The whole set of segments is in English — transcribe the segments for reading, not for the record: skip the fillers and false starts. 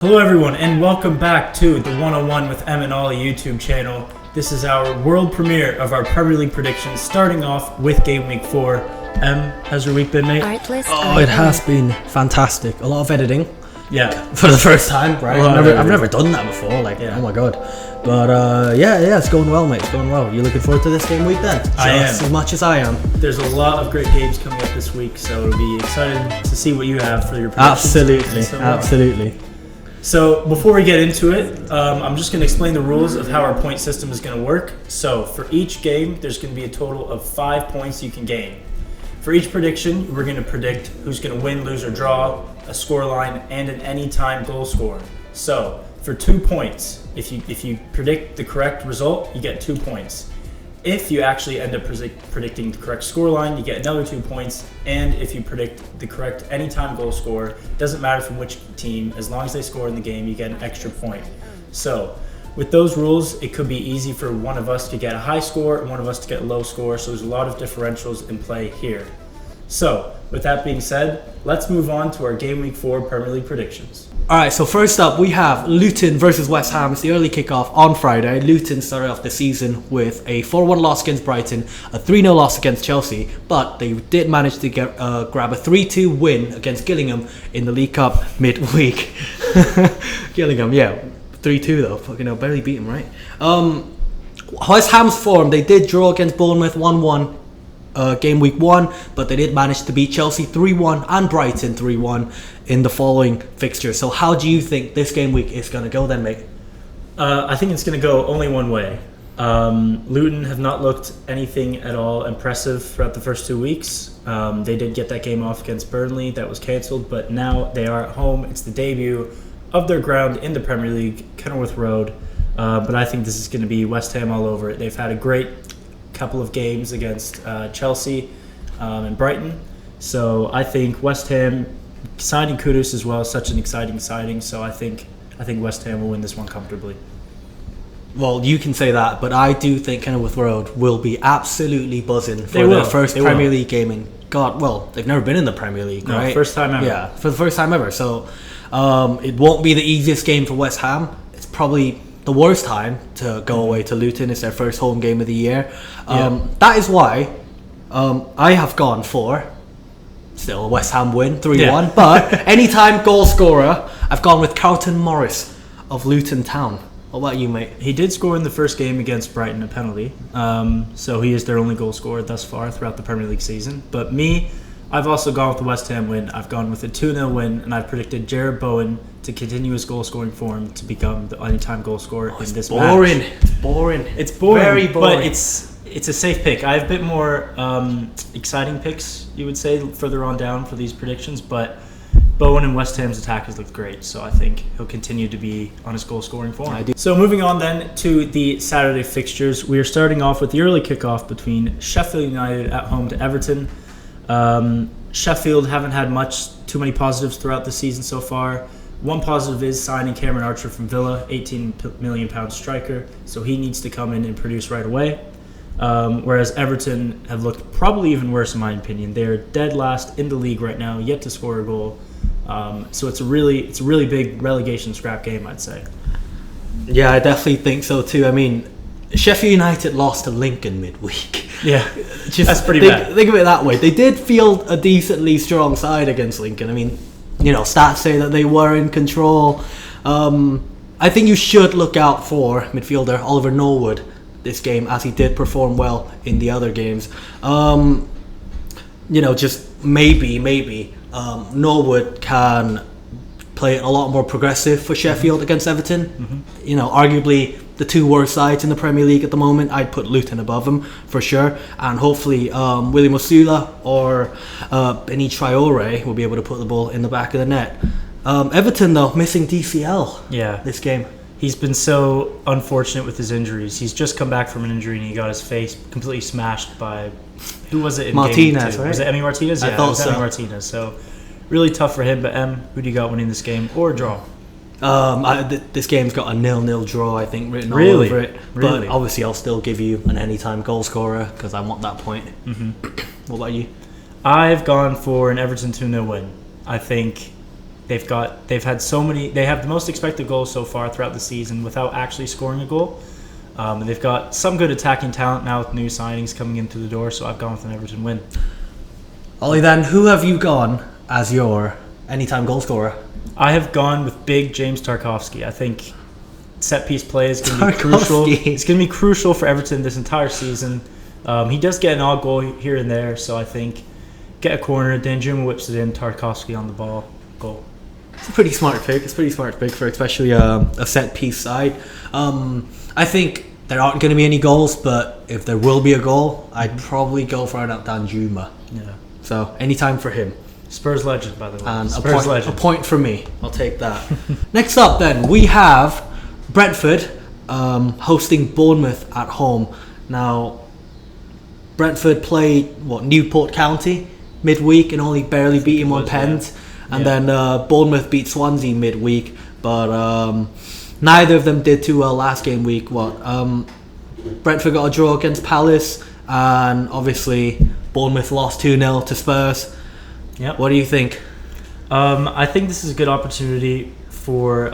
Hello everyone and welcome back to the 101 with M and Ollie YouTube channel. This is our world premiere of our Premier League predictions, starting off with game week 4. How's your week been, mate? It has been fantastic. A lot of editing. Yeah. For the first time, right? I've never done that before, oh my god. But yeah, it's going well, mate. It's going well. You looking forward to this game week then? I am. As much as I am. There's a lot of great games coming up this week, so it'll be excited to see what you have for your predictions. Absolutely. So before we get into it, I'm just going to explain the rules of how our point system is going to work. So for each game, there's going to be a total of 5 points you can gain. For each prediction, we're going to predict who's going to win, lose, or draw, a scoreline, and an anytime goal scorer. So for 2 points, if you predict the correct result, you get 2 points. If you actually end up predicting the correct scoreline, you get another 2 points. And if you predict the correct anytime goal scorer, doesn't matter from which team, as long as they score in the game, you get an extra point. So with those rules, it could be easy for one of us to get a high score and one of us to get a low score. So there's a lot of differentials in play here. So with that being said, let's move on to our game week 4 Premier League predictions. Alright, so first up we have Luton versus West Ham. It's the early kickoff on Friday. Luton started off the season with a 4-1 loss against Brighton, a 3-0 loss against Chelsea, but they did manage to grab a 3-2 win against Gillingham in the League Cup midweek. Gillingham, yeah, 3-2 though. Fucking hell, barely beat them, right? West Ham's form, they did draw against Bournemouth 1-1. Game week 1, but they did manage to beat Chelsea 3-1 and Brighton 3-1 in the following fixture. So how do you think this game week is going to go then, mate? I think it's going to go only one way. Luton have not looked anything at all impressive throughout the first 2 weeks. They did get that game off against Burnley that was cancelled, but now they are at home. It's the debut of their ground in the Premier League, Kenilworth Road. But I think this is going to be West Ham all over it. They've had a great couple of games against Chelsea and Brighton. So I think West Ham signing Kudus as well is such an exciting signing. So I think West Ham will win this one comfortably. Well, you can say that, but I do think Kenilworth Road will be absolutely buzzing for their first Premier League game. And God, well, they've never been in the Premier League, right? First time ever. Yeah, for the first time ever. So it won't be the easiest game for West Ham. It's probably the worst time to go away to Luton. It's their first home game of the year. That is why I have gone for still a West Ham win 3-1, but anytime goal scorer, I've gone with Carlton Morris of Luton Town. What about you, mate? He did score in the first game against Brighton, a penalty, so he is their only goal scorer thus far throughout the Premier League season. But me, I've also gone with the West Ham win. I've gone with a 2-0 win, and I've predicted Jared Bowen to continue his goal-scoring form to become the anytime goal scorer in this match. It's boring. It's boring. Very boring. But it's a safe pick. I have a bit more exciting picks, you would say, further on down for these predictions. But Bowen and West Ham's attack has looked great, so I think he'll continue to be on his goal-scoring form. I do. So moving on then to the Saturday fixtures, we are starting off with the early kickoff between Sheffield United at home to Everton. Sheffield haven't had too many positives throughout the season so far. One positive is signing Cameron Archer from Villa, £18 million striker, so he needs to come in and produce right away. Whereas Everton have looked probably even worse in my opinion. They're dead last in the league right now, yet to score a goal. So it's a really big relegation scrap game, I'd say. Yeah, I definitely think so too. I mean, Sheffield United lost to Lincoln midweek. Yeah, that's pretty bad. Think of it that way. They did field a decently strong side against Lincoln. I mean, stats say that they were in control. I think you should look out for midfielder Oliver Norwood this game, as he did perform well in the other games. Just maybe Norwood can play a lot more progressive for Sheffield against Everton. Mm-hmm. Arguably the two worst sides in the Premier League at the moment. I'd put Luton above them for sure, and hopefully William Osula or Benny Traore will be able to put the ball in the back of the net. Everton though, missing DCL this game. He's been so unfortunate with his injuries. He's just come back from an injury and he got his face completely smashed by, who was it in Martinez, game 2? Right? Was it Emi Martinez? I thought so. Emi Martinez. So really tough for him. But who do you got winning this game or a draw? This game's got a 0-0 draw, I think, written all over it. But obviously I'll still give you an anytime goal scorer because I want that point. Mm-hmm. What about you? I've gone for an Everton 2-0 win. I think They have the most expected goals so far throughout the season without actually scoring a goal. And they've got some good attacking talent now with new signings coming in through the door, so I've gone with an Everton win. Ollie, then, who have you gone as your anytime goal scorer? I have gone with big James Tarkowski. I think set piece play is going to be crucial. It's going to be crucial for Everton this entire season. He does get an odd goal here and there, so I think get a corner, Danjuma whips it in, Tarkowski on the ball, goal. It's a pretty smart pick. For especially a set piece side. I think there aren't going to be any goals, but if there will be a goal, I'd probably go for an Danjuma. Yeah. So anytime for him. Spurs legend, by the way. And Spurs legend. A point for me. I'll take that. Next up, then, we have Brentford hosting Bournemouth at home. Now, Brentford played Newport County midweek and only barely beat him on pens, and then Bournemouth beat Swansea midweek, but neither of them did too well last game week. Brentford got a draw against Palace, and obviously Bournemouth lost 2-0 to Spurs. Yep. What do you think? I think this is a good opportunity for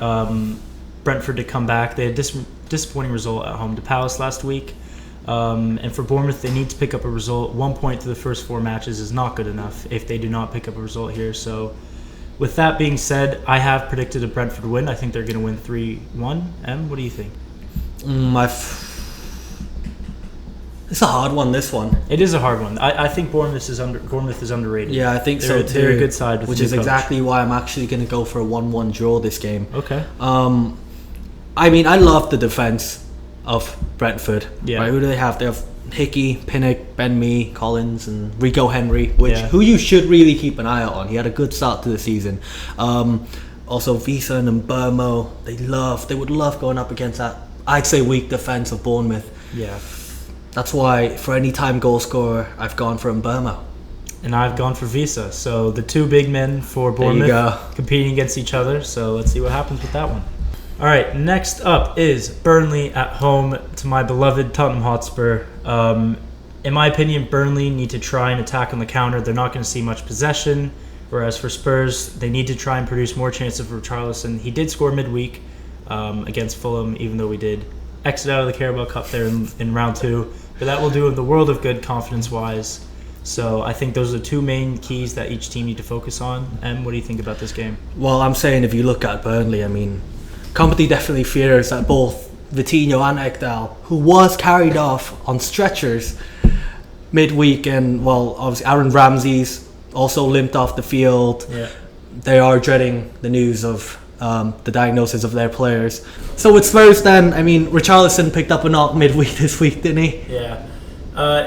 Brentford to come back. They had a disappointing result at home to Palace last week. And for Bournemouth, they need to pick up a result. 1 point through the first 4 matches is not good enough if they do not pick up a result here. So with that being said, I have predicted a Brentford win. I think they're going to win 3-1. Em, what do you think? It's a hard one, this one. It is a hard one. I think Bournemouth is underrated. Yeah, I think so too. They're a good side with which is exactly why I'm actually going to go for a 1-1 draw this game. Okay. I mean, I love the defence of Brentford. Yeah. Right? Who do they have? They have Hickey, Pinnock, Ben Mee, Collins, and Rico Henry, who you should really keep an eye out on. He had a good start to the season. Also, Visa and Burmo, they would love going up against that, I'd say, weak defence of Bournemouth. Yeah. That's why, for any time goal scorer, I've gone for Burmo. And I've gone for Visa. So the two big men for Bournemouth competing against each other. So let's see what happens with that one. All right, next up is Burnley at home to my beloved Tottenham Hotspur. In my opinion, Burnley need to try and attack on the counter. They're not going to see much possession, whereas for Spurs, they need to try and produce more chances for Richarlison. He did score midweek against Fulham, even though we did exit out of the Carabao Cup there in round 2. But that will do him the world of good confidence-wise. So I think those are the two main keys that each team need to focus on. Em, what do you think about this game? Well, I'm saying if you look at Burnley, I mean, company definitely fears that both Vitinho and Ekdal, who was carried off on stretchers midweek, and obviously Aaron Ramsey's also limped off the field. Yeah. They are dreading the news of the diagnosis of their players. So with Spurs then, I mean, Richarlison picked up a knock midweek this week, didn't he? Yeah.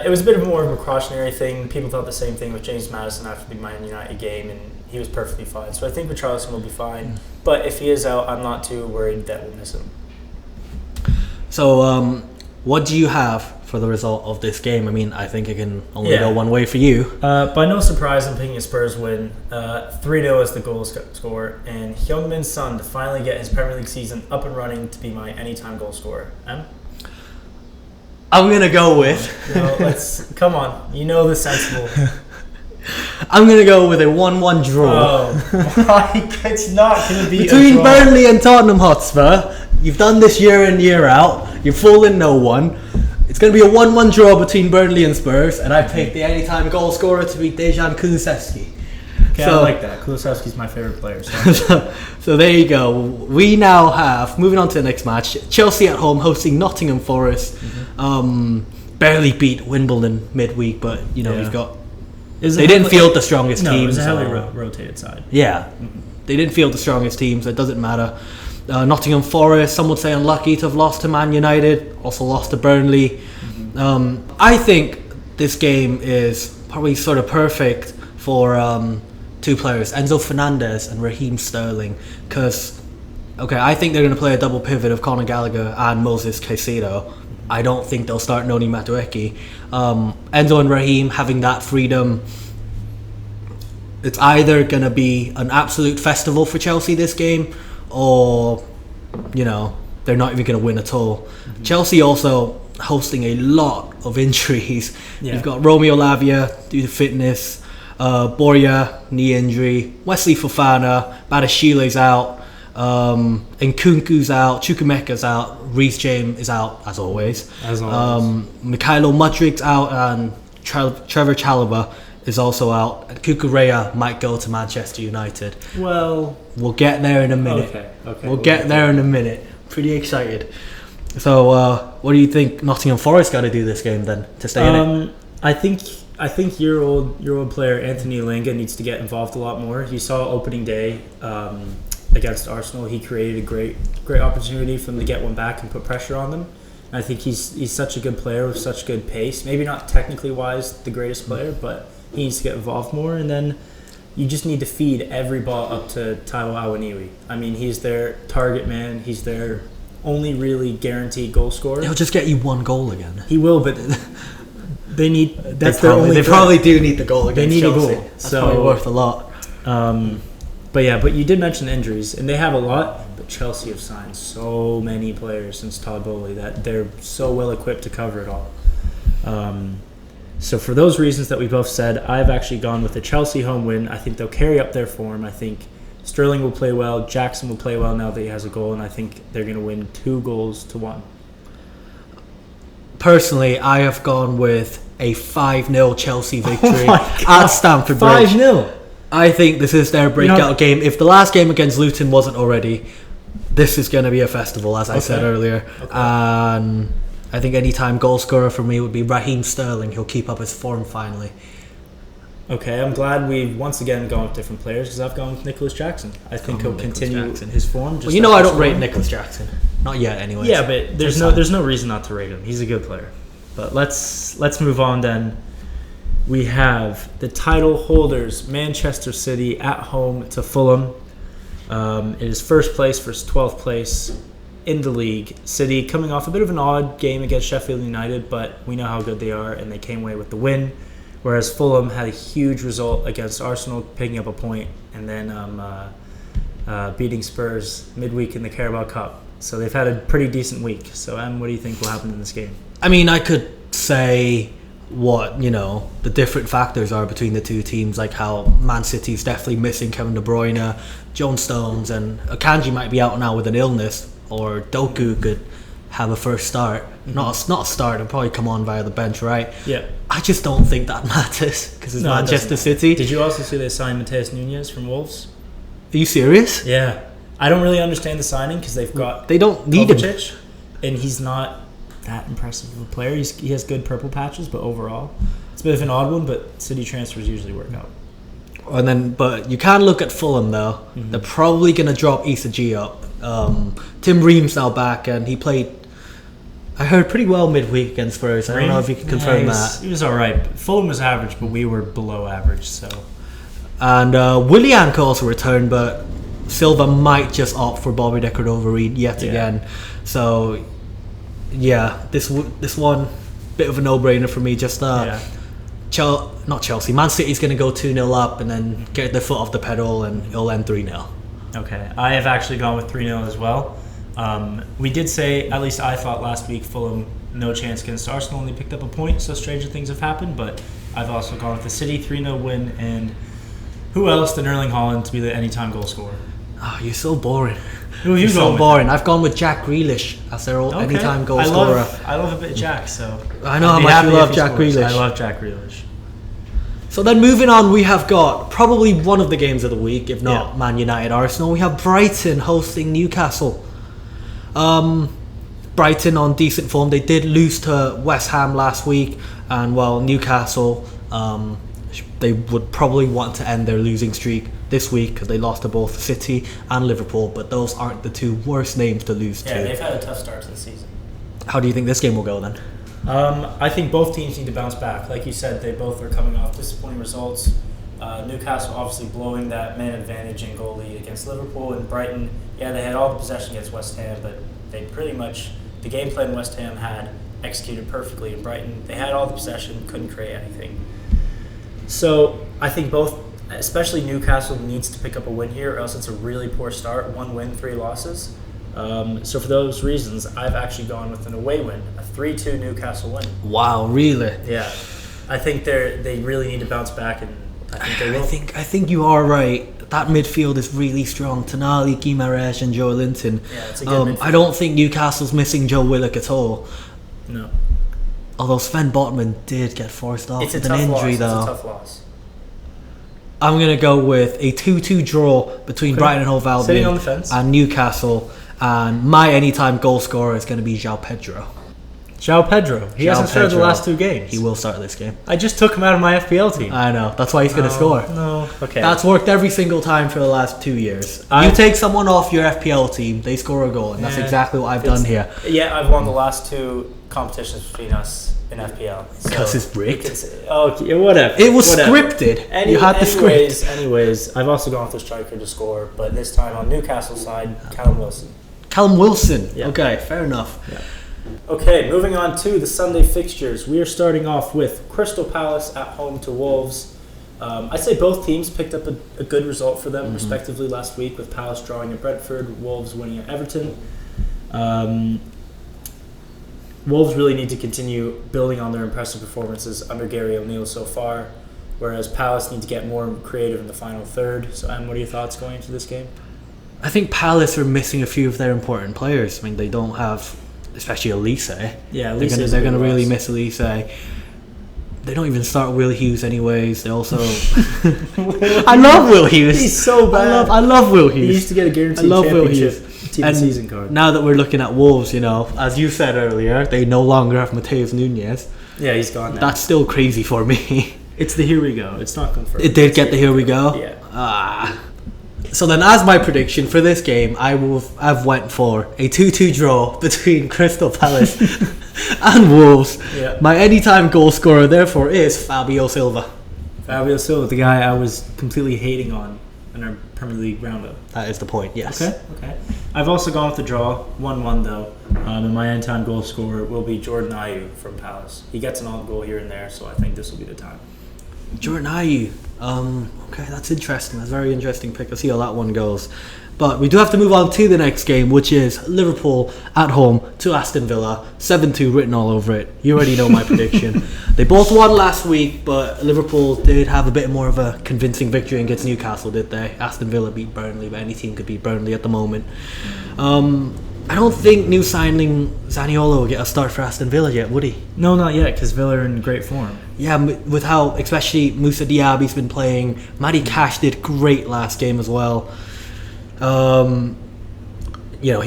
It was a bit more of a precautionary thing. People thought the same thing with James Maddison after the Man United game, and he was perfectly fine. So I think Richarlison will be fine. But if he is out, I'm not too worried that we'll miss him. So what do you have for the result of this game? I mean, I think it can only go one way for you. By no surprise, I'm picking a Spurs win. 3-0 is the goal score, and Heung-min Son to finally get his Premier League season up and running to be my anytime goal scorer. Em? I'm going to go with... come on. You know the sensible. I'm going to go with a 1-1 draw. Oh, it's not going to be between a draw. Burnley and Tottenham Hotspur. You've done this year in, year out. You're fooling no one. It's going to be a 1-1 draw between Burnley and Spurs, and I picked the anytime goal scorer to be Dejan Kulusevski. Okay, I like that. Kulusevski's my favorite player. So there you go. We now have, moving on to the next match, Chelsea at home hosting Nottingham Forest. Barely beat Wimbledon midweek, but you've got... They didn't field the strongest teams. No, it was a heavily rotated side. Yeah. They didn't field the strongest teams, so it doesn't matter. Nottingham Forest, some would say unlucky to have lost to Man United, also lost to Burnley. I think this game is probably sort of perfect for two players, Enzo Fernandez and Raheem Sterling, because I think they're going to play a double pivot of Conor Gallagher and Moses Caicedo. I don't think they'll start Noni Madueke. Enzo and Raheem having that freedom, it's either going to be an absolute festival for Chelsea this game, or they're not even going to win at all. Chelsea also hosting a lot of injuries. You've got Romeo Lavia due to fitness, Borja, knee injury. Wesley Fofana, Badashile's out. Nkunku's out. Chukwemeka's out. Reece James is out, as always. Mikhailo Mudrik's out, and Trevor Chalobah is also out. Cucurella might go to Manchester United. Well, we'll get there in a minute. Okay. We'll get there in a minute. Pretty excited. So, what do you think Nottingham Forest got to do this game then to stay in it? I think your old player Anthony Elanga needs to get involved a lot more. You saw opening day against Arsenal. He created a great opportunity for them to get one back and put pressure on them. And I think he's such a good player with such good pace. Maybe not technically wise the greatest player, but he needs to get involved more. And then you just need to feed every ball up to Taiwo Awoniyi. I mean, he's their target man. He's their only really guaranteed goal scorer. He'll just get you one goal again. He will, but they need. They probably do need the goal against They need Chelsea. a goal. That's probably worth a lot. But you did mention injuries, and they have a lot. But Chelsea have signed so many players since Todd Bowley that they're so well equipped to cover it all. So for those reasons that we both said, I've actually gone with the Chelsea home win. I think they'll carry up their form. I think Sterling will play well. Jackson will play well now that he has a goal, and I think they're going to win 2-1. Personally, I have gone with a 5-0 Chelsea victory at Stamford Bridge. 5-0. I think this is their breakout game. If the last game against Luton wasn't already, this is going to be a festival, as I said earlier. Okay. And I think anytime goal scorer for me would be Raheem Sterling. He'll keep up his form finally. Okay, I'm glad we've once again gone with different players because I've gone with Nicholas Jackson. I think he'll continue his form. Well, I don't rate Nicholas Jackson. Not yet, anyway. Yeah, but there's no reason not to rate him. He's a good player. But let's move on then. We have the title holders, Manchester City, at home to Fulham. It is first place versus 12th place in the league. City coming off a bit of an odd game against Sheffield United, but we know how good they are, and they came away with the win. Whereas Fulham had a huge result against Arsenal, picking up a point, and then beating Spurs midweek in the Carabao Cup. So they've had a pretty decent week. So, what do you think will happen in this game? I mean, I could say what, the different factors are between the two teams, like how Man City's definitely missing Kevin De Bruyne, John Stones, and Akanji might be out now with an illness, or Doku could have a first start. Not a start, and probably come on via the bench, right? Yeah. I just don't think that matters because it's Manchester City. Did you also see they signed Mateus Nunes from Wolves? Are you serious? Yeah. I don't really understand the signing because they don't need him, and he's not that impressive of a player. He has good purple patches, but overall, it's a bit of an odd one. But City transfers usually work out. But you can look at Fulham though. Mm-hmm. They're probably going to drop Issa G up. Tim Ream's now back, and he played, I heard, pretty well midweek against Spurs. I don't know if you can confirm that. He was all right. Fulham was average, but we were below average. So, and Willian could also return, but Silva might just opt for Bobby De Cordova-Reid yet again. So, yeah, this one bit of a no-brainer for me. Just not Chelsea. Man City's going to go 2-0 up and then get their foot off the pedal, and it'll end 3-0. Okay, I have actually gone with 3-0 as well. We did say, at least I thought last week, Fulham no chance against Arsenal, and they picked up a point, so stranger things have happened, but I've also gone with the City 3-0 win, and who else than Erling Haaland to be the anytime goal scorer? Oh, you're so boring. Who have you You're so boring. I've gone with Jack Grealish as their anytime goal scorer. I love a bit of Jack, so I know how much you love Jack Grealish. I love Jack Grealish. So then moving on, we have got probably one of the games of the week, if not Man United Arsenal. We have Brighton hosting Newcastle. Brighton on decent form. They did lose to West Ham last week, and Newcastle, they would probably want to end their losing streak this week because they lost to both City and Liverpool, but those aren't the two worst names to lose to. Yeah, they've had a tough start to the season. How do you think this game will go then? I think both teams need to bounce back. Like you said, they both are coming off disappointing results. Newcastle obviously blowing that man advantage in goal lead against Liverpool, and Brighton, they had all the possession against West Ham, but they pretty much, the game plan West Ham had executed perfectly in Brighton. They had all the possession, couldn't create anything. So I think both, especially Newcastle, needs to pick up a win here, or else it's a really poor start. 1 win, 3 losses. So for those reasons, I've actually gone with an away win, a 3-2 Newcastle win. Wow, really? Yeah. I think they really need to bounce back, and I think they will. I think you are right. That midfield is really strong. Tonali, Guimaraes, and Joe Linton. Yeah, it's a good midfield. I don't think Newcastle's missing Joe Willock at all. No. Although Sven Botman did get forced off It's a with an tough injury, loss. though. It's a tough loss. I'm going to go with a 2-2 draw between Brighton and Hove Sitting on Albion the fence. and Newcastle. And my anytime goal scorer is going to be João Pedro. João Pedro. He hasn't started the Pedro. last 2 games. He will start this game. I just took him out of my FPL team. I know. That's why he's going to score. No. Okay. That's worked every single time for the last 2 years. I- You take someone off your FPL team, they score a goal, and that's Yeah. exactly what I've done here. Yeah, I've won the last 2 competitions between us in FPL. So Because it's rigged. you can say- okay, whatever. It was whatever. scripted. You had the script. Anyways, I've also gone with the striker to score, but this time on Newcastle's side, Callum Wilson. Callum Wilson. Yeah. Okay, fair enough. Yeah. Okay, moving on to the Sunday fixtures. We are starting off with Crystal Palace at home to Wolves. I'd say both teams picked up a good result for them, respectively, last week, with Palace drawing at Brentford, Wolves winning at Everton. Wolves really need to continue building on their impressive performances under Gary O'Neill so far, whereas Palace need to get more creative in the final third. So, Em, what are your thoughts going into this game? I think Palace are missing a few of their important players. I mean, they don't have, especially Elise. Yeah, They're going to really miss Elise. They don't even start Will Hughes anyways. They also... I love Will Hughes. He's so bad. I love Will Hughes. He used to get a guaranteed I love Will championship Hughes. team And season card. now that we're looking at Wolves, as you said earlier, they no longer have Mateus Nunes. Yeah, he's gone now. That's still crazy for me. It's the here we go. It's not confirmed. It did get the here we go. Yeah. So then, as my prediction for this game, I've went for a 2-2 draw between Crystal Palace and Wolves. Yeah. My anytime goal scorer, therefore, is Fabio Silva. Fabio Silva, the guy I was completely hating on in our Premier League roundup. That is the point. Yes. Okay. I've also gone with the draw, 1-1 though. And my anytime goal scorer will be Jordan Ayew from Palace. He gets an odd goal here and there, so I think this will be the time. Jordan Ayew. Okay, that's interesting. That's a very interesting pick. I'll see how that one goes. But we do have to move on to the next game, which is Liverpool at home to Aston Villa. 7-2 written all over it. You already know my prediction. They both won last week, but Liverpool did have a bit more of a convincing victory against Newcastle, did they? Aston Villa beat Burnley, but any team could beat Burnley at the moment. I don't think new signing Zaniolo will get a start for Aston Villa yet, would he? No, not yet, because Villa are in great form. Yeah, with how especially Moussa Diaby's been playing. Matty Cash did great last game as well. He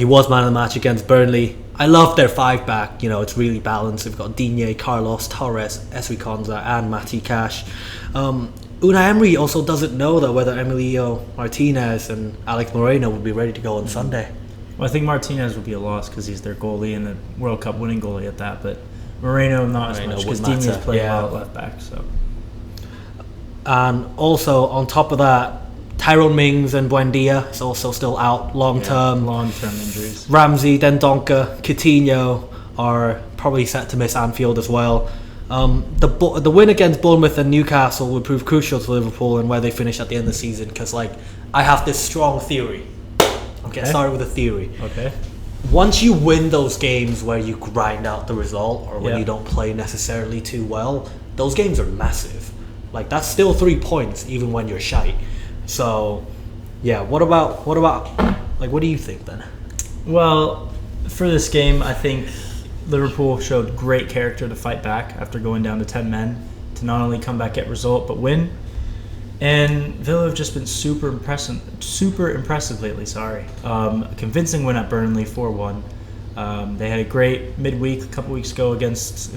was man of the match against Burnley. I love their 5-back. It's really balanced. They've got Digne, Carlos, Torres, Esri Konza, and Matty Cash. Unai Emery also doesn't know that whether Emilio Martinez and Alex Moreno would be ready to go on Sunday. Well, I think Martinez would be a loss because he's their goalie and the World Cup winning goalie at that, but Moreno not as much because Digne is playing well at left back. So, and also on top of that, Tyrone Mings and Buendia is also still out long-term. Long-term injuries. Ramsey, Dendonka, Coutinho are probably set to miss Anfield as well. The win against Bournemouth and Newcastle would prove crucial to Liverpool and where they finish at the end of the season, because I have this strong theory. Get started with a theory. Okay. Once you win those games where you grind out the result or when Yeah. you don't play necessarily too well, those games are massive. That's still 3 points even when you're shite. So, yeah. What do you think then? Well, for this game, I think Liverpool showed great character to fight back after going down to 10 men to not only come back, get result, but win. And Villa have just been super impressive lately. A convincing win at Burnley, 4-1. They had a great midweek a couple weeks ago in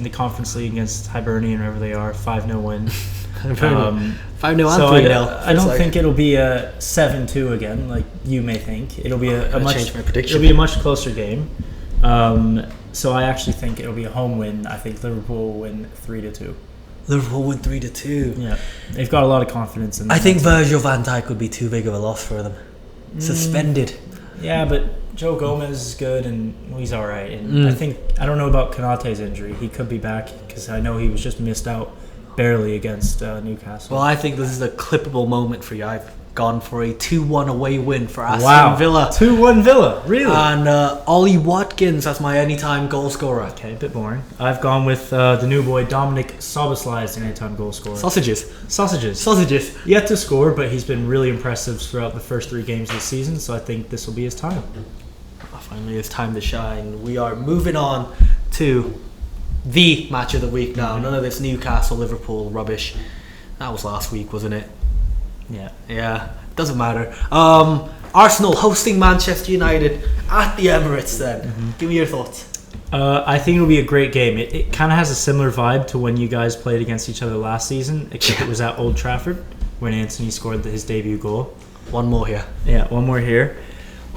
the Conference League against Hibernian, wherever they are, 5-0 win. 5-0 and So 3-0. I don't think it'll be a 7-2 again, like you may think. It'll be a change my prediction. It'll be a much closer game. So I actually think it'll be a home win. I think Liverpool will win 3-2. Liverpool win 3-2. Yeah, they've got a lot of confidence in. I think Virgil van Dijk would be too big of a loss for them. Suspended. Yeah, but Joe Gomez is good and he's all right. And I don't know about Konate's injury. He could be back because I know he was just missed out barely against Newcastle. Well, I think this is a clippable moment for you. I've gone for a 2-1 away win for Aston Villa. 2-1 Villa, really? And Ollie Watkins as my anytime goal scorer. Okay, a bit boring. I've gone with the new boy Dominic Soboslai as the anytime goal scorer. Sausages. Yet to score, but he's been really impressive throughout the first 3 games of the season, so I think this will be his time. Finally, it's time to shine. We are moving on to the match of the week now. None of this Newcastle-Liverpool rubbish. That was last week, wasn't it? Yeah, doesn't matter. Arsenal hosting Manchester United at the Emirates then. Give me your thoughts. I think it'll be a great game. It kind of has a similar vibe to when you guys played against each other last season, except it was at Old Trafford when Anthony scored his debut goal. One more here. Yeah, one more here.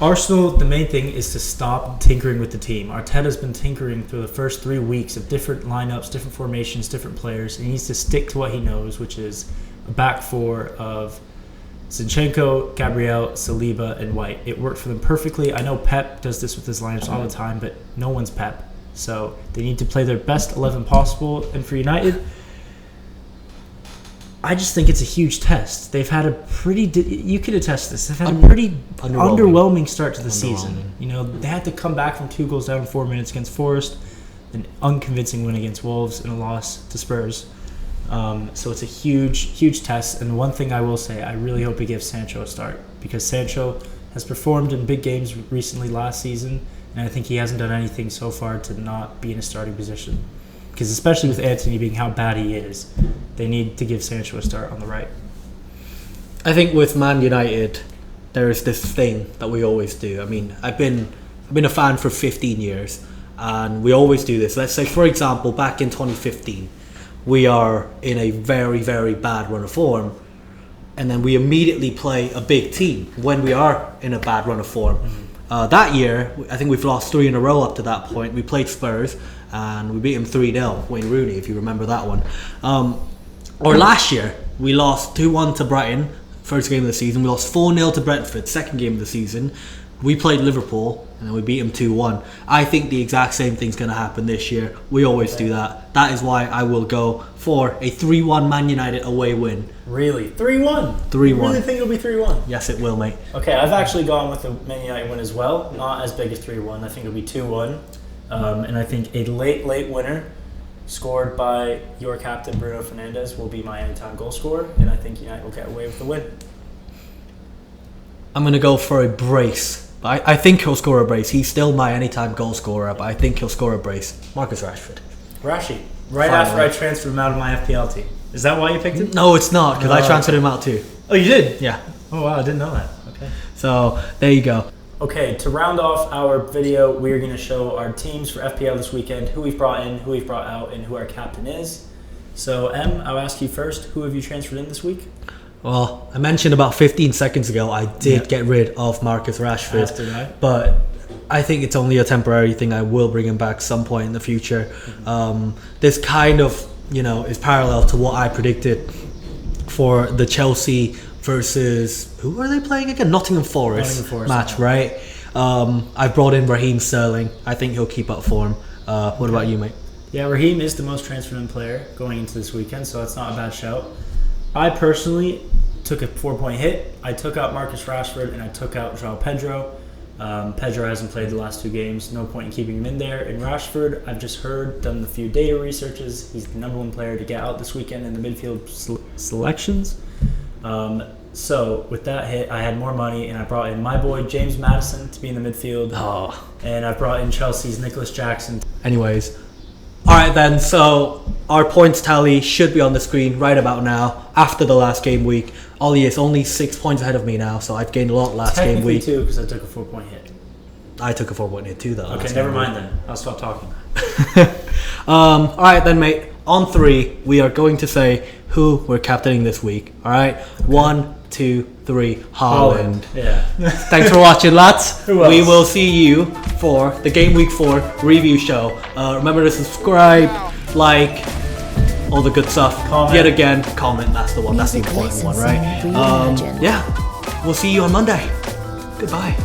Arsenal, the main thing is to stop tinkering with the team. Arteta's been tinkering through the first 3 weeks of different lineups, different formations, different players. And he needs to stick to what he knows, which is a back 4 of Zinchenko, Gabriel, Saliba, and White. It worked for them perfectly. I know Pep does this with his lineups all the time, but no one's Pep. So they need to play their best 11 possible. And for United, I just think it's a huge test. They've had a pretty... you could attest this. They've had a pretty underwhelming start to the season. You know, they had to come back from 2 goals down in 4 minutes against Forest, an unconvincing win against Wolves, and a loss to Spurs. So it's a huge test. And one thing I will say, I really hope he gives Sancho a start, because Sancho has performed in big games recently last season, and I think he hasn't done anything so far to not be in a starting position. Because especially with Anthony being how bad he is, they need to give Sancho a start on the right. I think with Man United, there is this thing that we always do. I mean, I've been a fan for 15 years, and we always do this. Let's say, for example, back in 2015, we are in a very, very bad run of form, and then we immediately play a big team when we are in a bad run of form. That year, I think we've lost 3 in a row up to that point. We played Spurs, and we beat him 3-0, Wayne Rooney, if you remember that one. Or last year, we lost 2-1 to Brighton, first game of the season. We lost 4-0 to Brentford, second game of the season. We played Liverpool, and then we beat them 2-1. I think the exact same thing's going to happen this year. We always do that. That is why I will go for a 3-1 Man United away win. Really? 3-1? 3-1. You really think it'll be 3-1? Yes, it will, mate. Okay, I've actually gone with the Man United win as well. Not as big as 3-1. I think it'll be 2-1. And I think a late winner scored by your captain, Bruno Fernandes, will be my anytime goal scorer. And I think United will get away with the win. I'm going to go for a brace. I think he'll score a brace. He's still my anytime goal scorer, but I think he'll score a brace. Marcus Rashford. Right Finally. after I transferred him out of my FPL team. Is that why you picked him? No, it's not, because I transferred him out too. Oh, you did? Yeah. Oh, wow, I didn't know that. Okay. So, there you go. Okay, to round off our video, we're going to show our teams for FPL this weekend, who we've brought in, who we've brought out, and who our captain is. So, Em, I'll ask you first. Who have you transferred in this week? Well, I mentioned about 15 seconds ago I did get rid of Marcus Rashford, but I think it's only a temporary thing. I will bring him back some point in the future. This kind of, is parallel to what I predicted for the Chelsea versus, who are they playing again? Nottingham Forest match, right? I brought in Raheem Sterling. I think he'll keep up form. What about you, mate? Yeah, Raheem is the most transferred in player going into this weekend, so that's not a bad shout. I personally took a 4-point hit. I took out Marcus Rashford and I took out João Pedro. Pedro hasn't played the last 2 games. No point in keeping him in there. And Rashford, I've just done a few data researches. He's the number 1 player to get out this weekend in the midfield selections. So with that hit, I had more money and I brought in my boy James Maddison to be in the midfield. And I brought in Chelsea's Nicholas Jackson. Anyways. Alright then, so our points tally should be on the screen right about now after the last game week. Ollie is only 6 points ahead of me now, so I've gained a lot last game week. Technically 2 because I took a 4-point hit. I took a 4-point hit too though. Okay, never mind then. I'll stop talking. Alright then, mate. On 3, we are going to say who we're captaining this week. Alright? Okay. 1, 2, 3, Haaland. Yeah. Thanks for watching, lads. Who else? We will see you for the Game Week 4 review show. Remember to subscribe, like, all the good stuff. Comment. Yet again, comment. That's the one. That's the important one, right? Yeah. We'll see you on Monday. Goodbye.